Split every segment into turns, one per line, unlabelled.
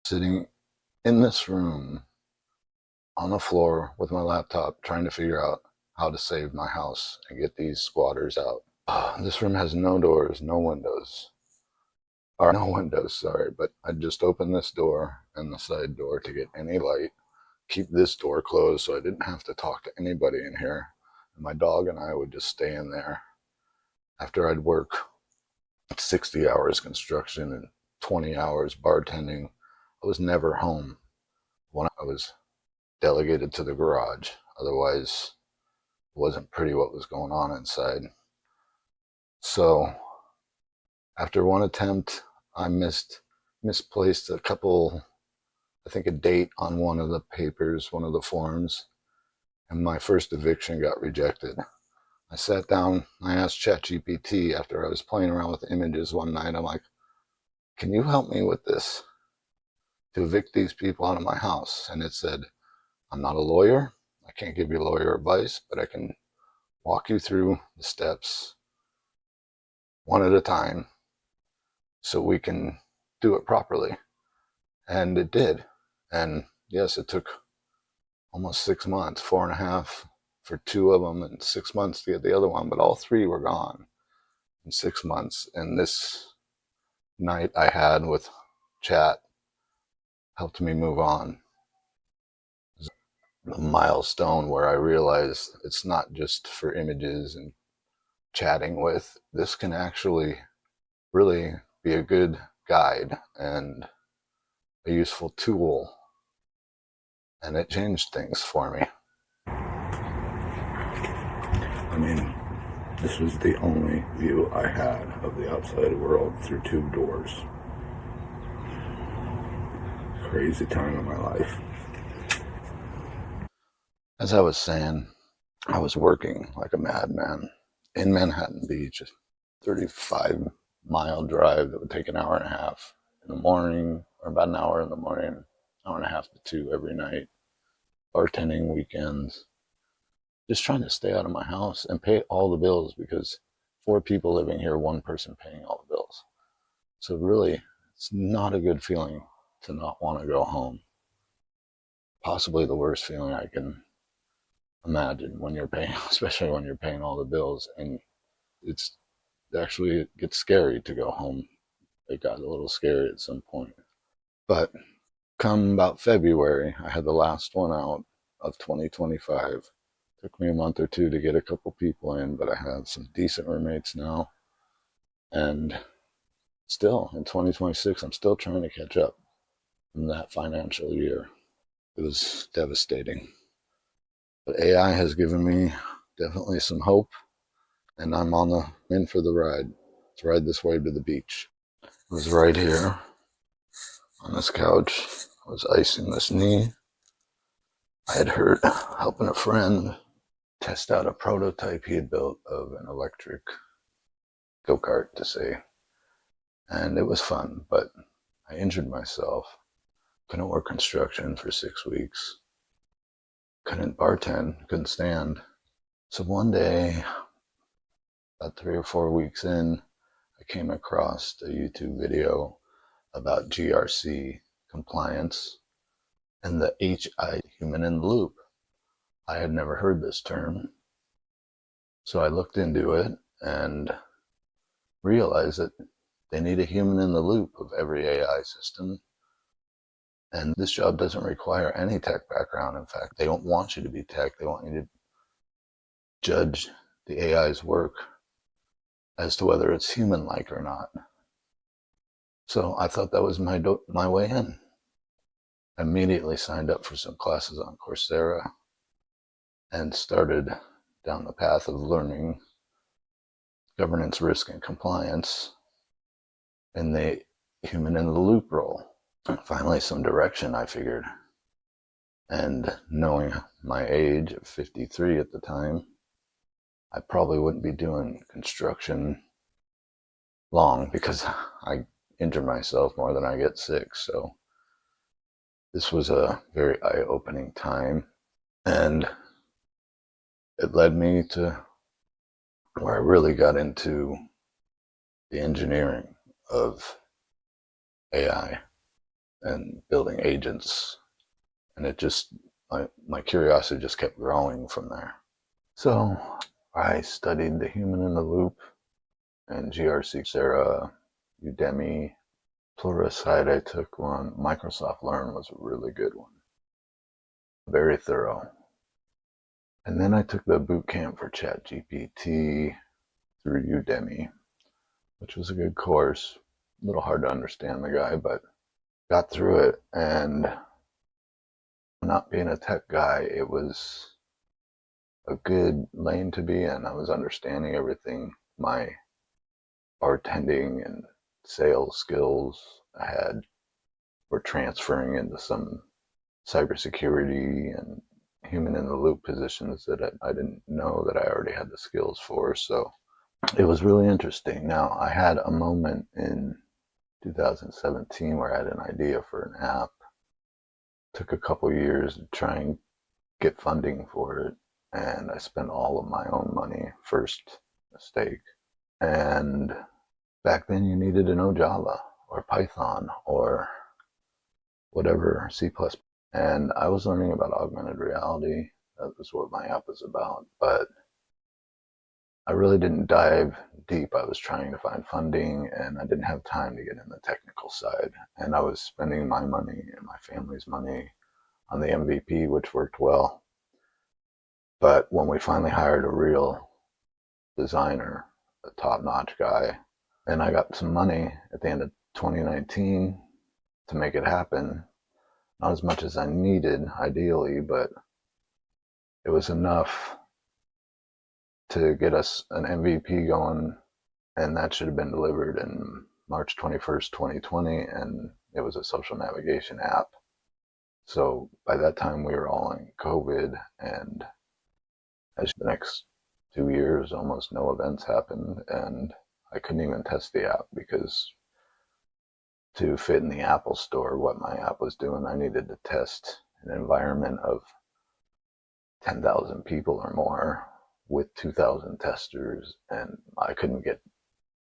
Sitting in this room on the floor with my laptop trying to figure out how to save my house and get these squatters out. This room has no doors, no windows. Or no windows, sorry, but I'd just open this door and the side door to get any light, keep this door closed so I didn't have to talk to anybody in here. And my dog and I would just stay in there after I'd work 60 hours construction and 20 hours bartending. I was never home when I was delegated to the garage. Otherwise, it wasn't pretty what was going on inside. So after one attempt, I misplaced a couple, I think a date on one of the papers, one of the forms, and my first eviction got rejected. I sat down, I asked ChatGPT after I was playing around with images one night, I'm like, can you help me with this to evict these people out of my house? And it said, I'm not a lawyer. I can't give you lawyer advice, but I can walk you through the steps one at a time so we can do it properly. And it did. And yes, it took almost 6 months, 4.5 for two of them, and 6 months to get the other one, but all three were gone in 6 months. And this night I had with chat helped me move on. A milestone where I realized it's not just for images and chatting with. This can actually really be a good guide and a useful tool, and it changed things for me. I mean, this was the only view I had of the outside world through two doors. Crazy time in my life. As I was saying, I was working like a madman in Manhattan Beach, a 35-mile drive that would take an hour and a half in the morning, or about an hour in the morning, an hour and a half to two every night, bartending weekends, just trying to stay out of my house and pay all the bills, because 4 people living here, 1 person paying all the bills. So really, it's not a good feeling to not want to go home. Possibly the worst feeling I can imagine when you're paying, especially when you're paying all the bills, and it's actually, it gets scary to go home. It got a little scary at some point. But come about February, I had the last one out of 2025. Took me a month or two to get a couple people in, but I have some decent roommates now. And still, in 2026, I'm still trying to catch up from that financial year. It was devastating. But AI has given me definitely some hope, and I'm in for the ride. Let's ride this wave to the beach. I was right here on this couch. I was icing this knee. I had heard helping a friend test out a prototype he had built of an electric go-kart, to say. And it was fun, but I injured myself. Couldn't work construction for 6 weeks. Couldn't bartend, couldn't stand. So one day, about 3 or 4 weeks in, I came across a YouTube video about GRC compliance and the HI, human in the loop. I had never heard this term. So I looked into it and realized that they need a human in the loop of every AI system. And this job doesn't require any tech background. In fact, they don't want you to be tech. They want you to judge the AI's work as to whether it's human-like or not. So I thought that was my way in. I immediately signed up for some classes on Coursera and started down the path of learning governance, risk, and compliance in the human in the loop role. Finally, some direction, I figured. And knowing my age of 53 at the time, I probably wouldn't be doing construction long, because I injure myself more than I get sick. So this was a very eye-opening time, and it led me to where I really got into the engineering of AI. and building agents. And it just, my curiosity just kept growing from there. So I studied the human in the loop and GRC, Coursera, Udemy, Pluralsight. I took one. Microsoft Learn was a really good one. Very thorough. And then I took the boot camp for ChatGPT through Udemy, which was a good course. A little hard to understand the guy, but got through it. And not being a tech guy, it was a good lane to be in. I was understanding everything. My bartending and sales skills I had were transferring into some cybersecurity and human in the loop positions that I didn't know that I already had the skills for. So it was really interesting. Now, I had a moment in 2017 where I had an idea for an app. It took a couple years to try and get funding for it, and I spent all of my own money. First mistake. And back then you needed to know Java or Python or whatever, C++. And I was learning about augmented reality. That was what my app was about. But I really didn't dive deep. I was trying to find funding, and I didn't have time to get in the technical side. And I was spending my money and my family's money on the MVP, which worked well. But when we finally hired a real designer, a top-notch guy, and I got some money at the end of 2019 to make it happen, not as much as I needed, ideally, but it was enough to get us an MVP going, and that should have been delivered in March 21st, 2020, and it was a social navigation app. So by that time, we were all in COVID, and as the next 2 years, almost no events happened, and I couldn't even test the app because to fit in the Apple Store what my app was doing, I needed to test an environment of 10,000 people or more with 2,000 testers, and I couldn't get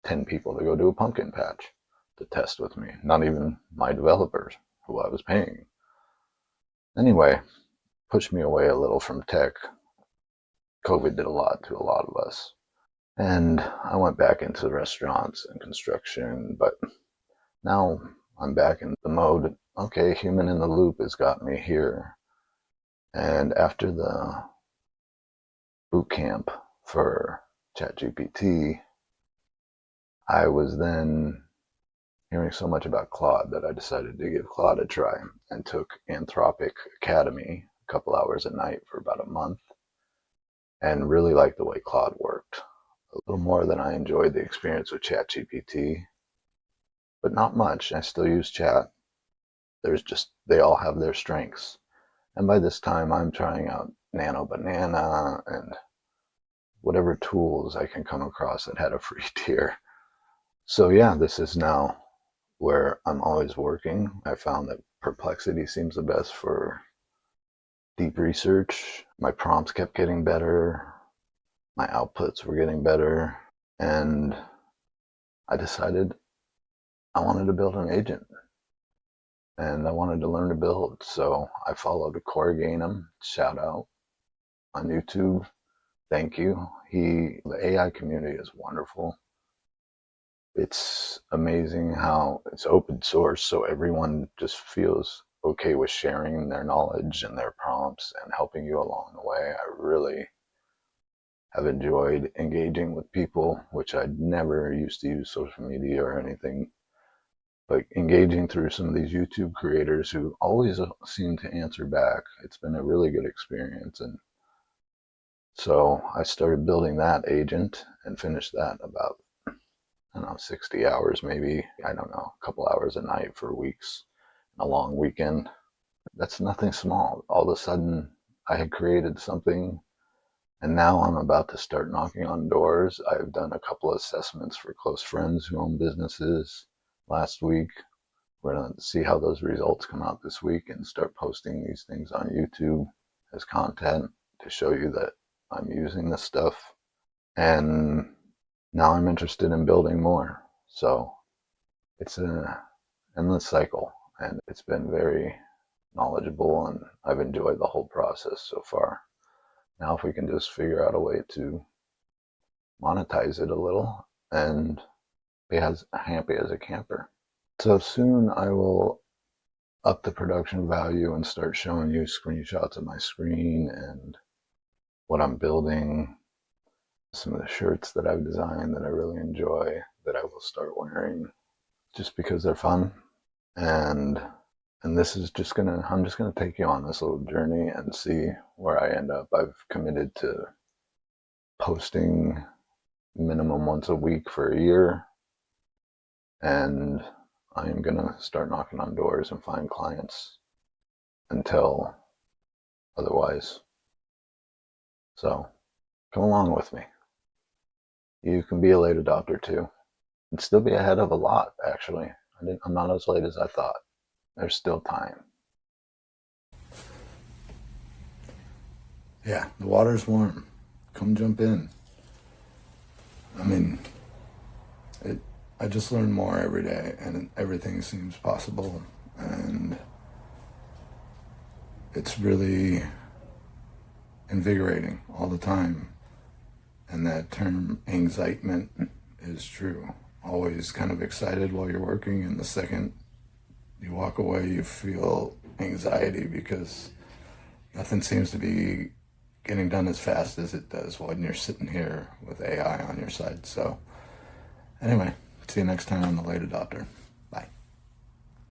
10 people to go do a pumpkin patch to test with me, not even my developers who I was paying. Anyway, pushed me away a little from tech. COVID did a lot to a lot of us. And I went back into restaurants and construction, but now I'm back in the mode, okay, human in the loop has got me here. And after the boot camp for ChatGPT, I was then hearing so much about Claude that I decided to give Claude a try and took Anthropic Academy a couple hours a night for about a month and really liked the way Claude worked. A little more than I enjoyed the experience with ChatGPT, but not much. I still use chat. They all have their strengths. And by this time, I'm trying out Nano Banana and whatever tools I can come across that had a free tier. So yeah, this is now where I'm always working. I found that Perplexity seems the best for deep research. My prompts kept getting better. My outputs were getting better. And I decided I wanted to build an agent. And I wanted to learn to build. So I followed Corey Gainham, shout out, on YouTube. Thank you. The AI community is wonderful. It's amazing how it's open source, so everyone just feels okay with sharing their knowledge and their prompts and helping you along the way. I really have enjoyed engaging with people, which I never used to use social media or anything, but engaging through some of these YouTube creators who always seem to answer back. It's been a really good experience. And so I started building that agent and finished that about, I don't know, 60 hours maybe. I don't know, a couple hours a night for weeks, a long weekend. That's nothing small. All of a sudden, I had created something, and now I'm about to start knocking on doors. I've done a couple of assessments for close friends who own businesses last week. We're going to see how those results come out this week and start posting these things on YouTube as content to show you that I'm using this stuff. And now I'm interested in building more. So it's an endless cycle. and it's been very knowledgeable, and I've enjoyed the whole process so far. Now if we can just figure out a way to monetize it a little and be as happy as a camper. So soon I will up the production value and start showing you screenshots of my screen and what I'm building, some of the shirts that I've designed that I really enjoy, that I will start wearing just because they're fun. And this is just I'm just gonna take you on this little journey and see where I end up. I've committed to posting minimum once a week for a year, and I am gonna start knocking on doors and find clients until otherwise. So come along with me. You can be a late adopter too. And still be ahead of a lot, actually. I'm not as late as I thought. There's still time. Yeah, the water's warm. Come jump in. I mean, I just learn more every day, and everything seems possible. And it's really invigorating all the time. And that term, anxiety, is true. Always kind of excited while you're working, and the second you walk away, you feel anxiety because nothing seems to be getting done as fast as it does when you're sitting here with AI on your side. So anyway, see you next time on The Late Adopter.